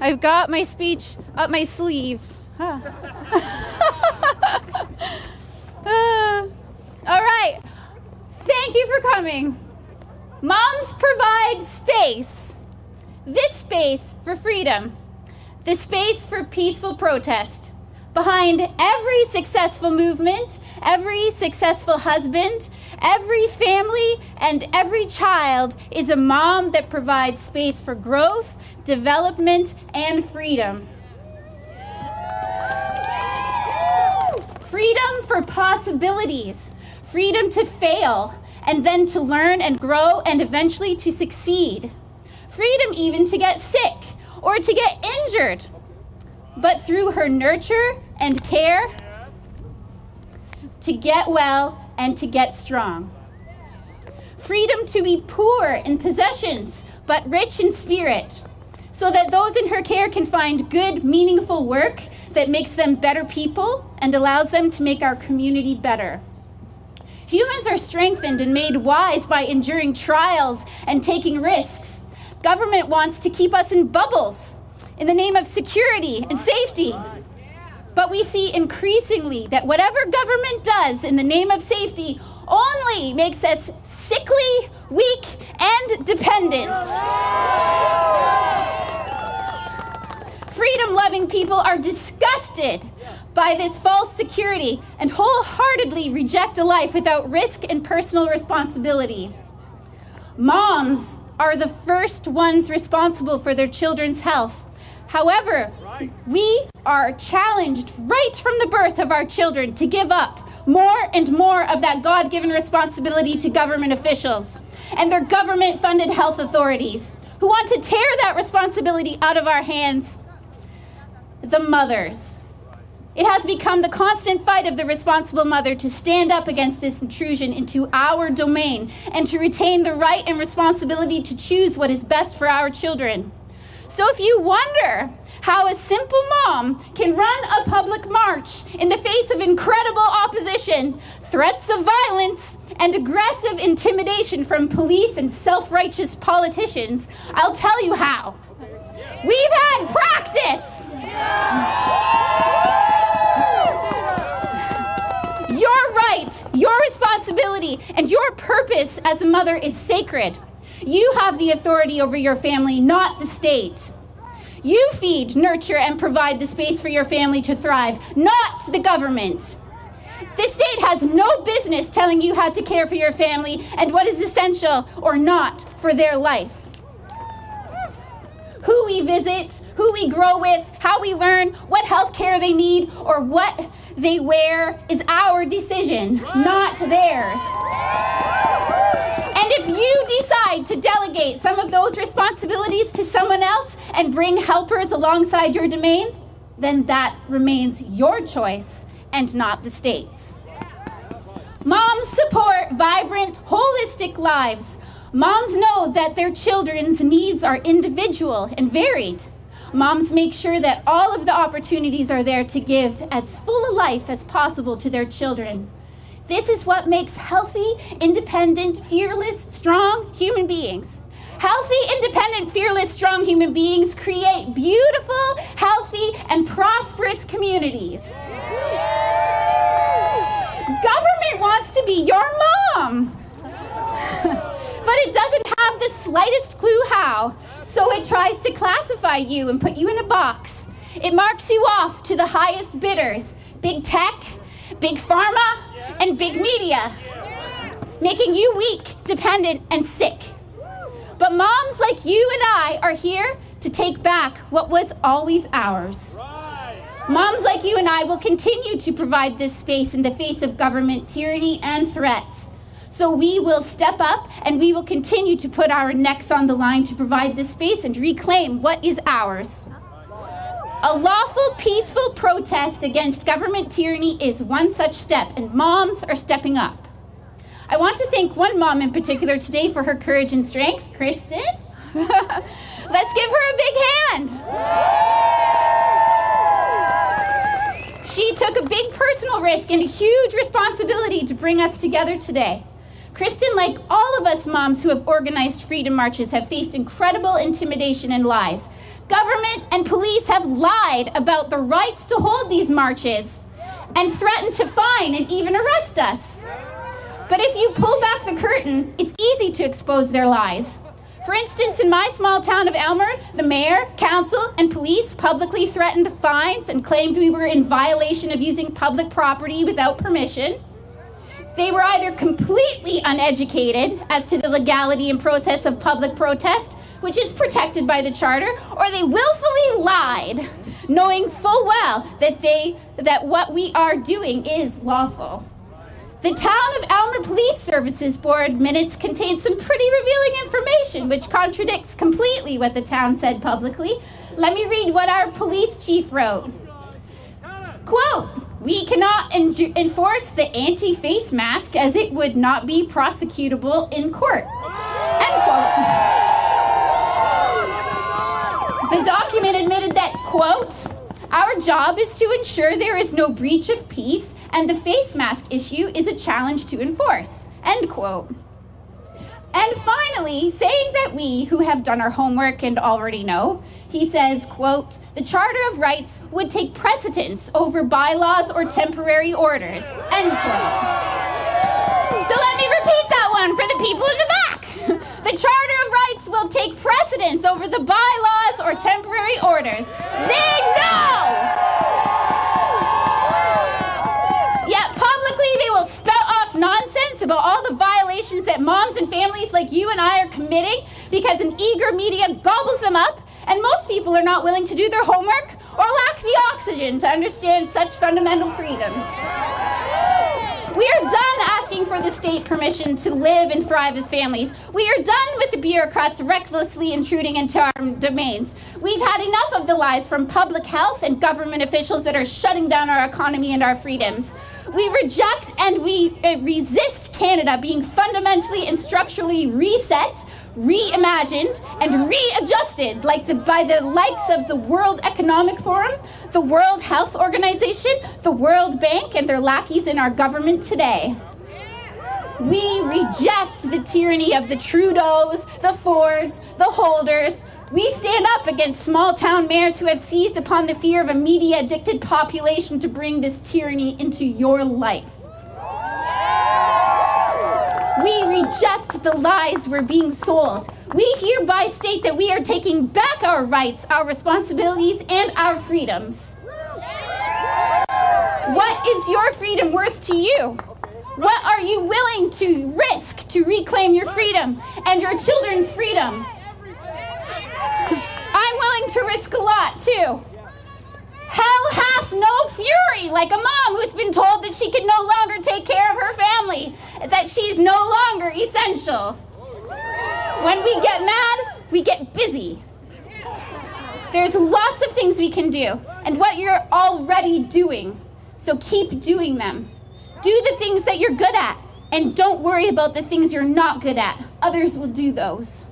I've got my speech up my sleeve. All right. Thank you for coming. Moms provide space. This space for freedom. The space for peaceful protest. Behind every successful movement, every successful husband, every family, and every child is a mom that provides space for growth, development, and freedom. Freedom for possibilities. Freedom to fail, and then to learn and grow, and eventually to succeed. Freedom even to get sick or to get injured. But through her nurture and care, to get well and to get strong. Freedom to be poor in possessions, but rich in spirit, so that those in her care can find good, meaningful work that makes them better people and allows them to make our community better. Humans are strengthened and made wise by enduring trials and taking risks. Government wants to keep us in bubbles in the name of security and safety. But we see increasingly that whatever government does in the name of safety only makes us sickly, weak, and dependent. Freedom-loving people are disgusted by this false security and wholeheartedly reject a life without risk and personal responsibility. Moms are the first ones responsible for their children's health. However, we are challenged right from the birth of our children to give up more and more of that God-given responsibility to government officials and their government-funded health authorities who want to tear that responsibility out of our hands. The mothers. It has become the constant fight of the responsible mother to stand up against this intrusion into our domain and to retain the right and responsibility to choose what is best for our children. So if you wonder how a simple mom can run a public march in the face of incredible opposition, threats of violence, and aggressive intimidation from police and self-righteous politicians, I'll tell you how. We've had practice! Your right, your responsibility, and your purpose as a mother is sacred. You have the authority over your family, not the state. You feed, nurture, and provide the space for your family to thrive, not the government. The state has no business telling you how to care for your family and what is essential or not for their life. Who we visit, who we grow with, how we learn, what health care they need, or what they wear is our decision, not theirs. And if you decide to delegate some of those responsibilities to someone else and bring helpers alongside your domain, then that remains your choice and not the state's. Moms support vibrant, holistic lives. Moms know that their children's needs are individual and varied. Moms make sure that all of the opportunities are there to give as full a life as possible to their children. This is what makes healthy, independent, fearless, strong human beings. Healthy, independent, fearless, strong human beings create beautiful, healthy, and prosperous communities. Government wants to be your mom. But it doesn't have the slightest clue how, so it tries to classify you and put you in a box. It marks you off to the highest bidders, big tech, big pharma, and big media, making you weak, dependent, and sick. But moms like you and I are here to take back what was always ours. Moms like you and I will continue to provide this space in the face of government tyranny and threats. So we will step up and we will continue to put our necks on the line to provide this space and reclaim what is ours. A lawful, peaceful protest against government tyranny is one such step, and moms are stepping up. I want to thank one mom in particular today for her courage and strength, Kristen. Let's give her a big hand. She took a big personal risk and a huge responsibility to bring us together today. Kristen, like all of us moms who have organized freedom marches, have faced incredible intimidation and lies. Government and police have lied about the rights to hold these marches and threatened to fine and even arrest us. But if you pull back the curtain, it's easy to expose their lies. For instance, in my small town of Aylmer, the mayor, council, and police publicly threatened fines and claimed we were in violation of using public property without permission. They were either completely uneducated as to the legality and process of public protest, which is protected by the charter, or they willfully lied, knowing full well that what we are doing is lawful. The Town of Aylmer Police Services Board minutes contain some pretty revealing information which contradicts completely what the town said publicly. Let me read what our police chief wrote. Quote, "We cannot enforce the anti-face mask as it would not be prosecutable in court." End quote. The document admitted that, quote, "Our job is to ensure there is no breach of peace and the face mask issue is a challenge to enforce." End quote. And finally, saying that we, who have done our homework and already know, he says, quote, "The Charter of Rights would take precedence over bylaws or temporary orders." End quote. So let me repeat that one for the people in the back. The Charter of Rights will take precedence over the bylaws or temporary orders. They know! Yet publicly they will spout off nonsense about all the violations that moms and families like you and I are committing because an eager media gobbles them up, and most people are not willing to do their homework or lack the oxygen to understand such fundamental freedoms. We are done asking for the state permission to live and thrive as families. We are done with the bureaucrats recklessly intruding into our domains. We've had enough of the lies from public health and government officials that are shutting down our economy and our freedoms. We reject and we resist Canada being fundamentally and structurally reset, reimagined, and readjusted by the likes of the World Economic Forum, the World Health Organization, the World Bank, and their lackeys in our government today. We reject the tyranny of the Trudeaus, the Fords, the Holders. We stand up against small-town mayors who have seized upon the fear of a media-addicted population to bring this tyranny into your life. We reject the lies we're being sold. We hereby state that we are taking back our rights, our responsibilities, and our freedoms. What is your freedom worth to you? What are you willing to risk to reclaim your freedom and your children's freedom? I'm willing to risk a lot, too. Hell hath no fury, like a mom who's been told that she can no longer take care of her family, that she's no longer essential. When we get mad, we get busy. There's lots of things we can do, and what you're already doing, so keep doing them. Do the things that you're good at, and don't worry about the things you're not good at. Others will do those.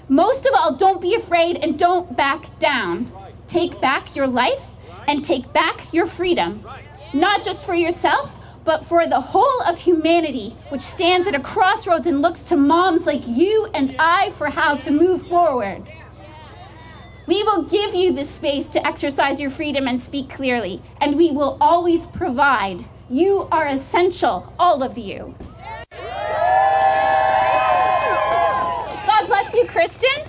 Most of all, don't be afraid and don't back down. Take back your life and take back your freedom, not just for yourself, but for the whole of humanity, which stands at a crossroads and looks to moms like you and I for how to move forward. We will give you the space to exercise your freedom and speak clearly, and we will always provide. You are essential, all of you. God bless you, Kristen,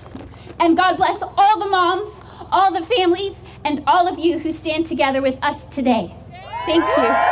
and God bless all the moms, all the families, and all of you who stand together with us today. Thank you.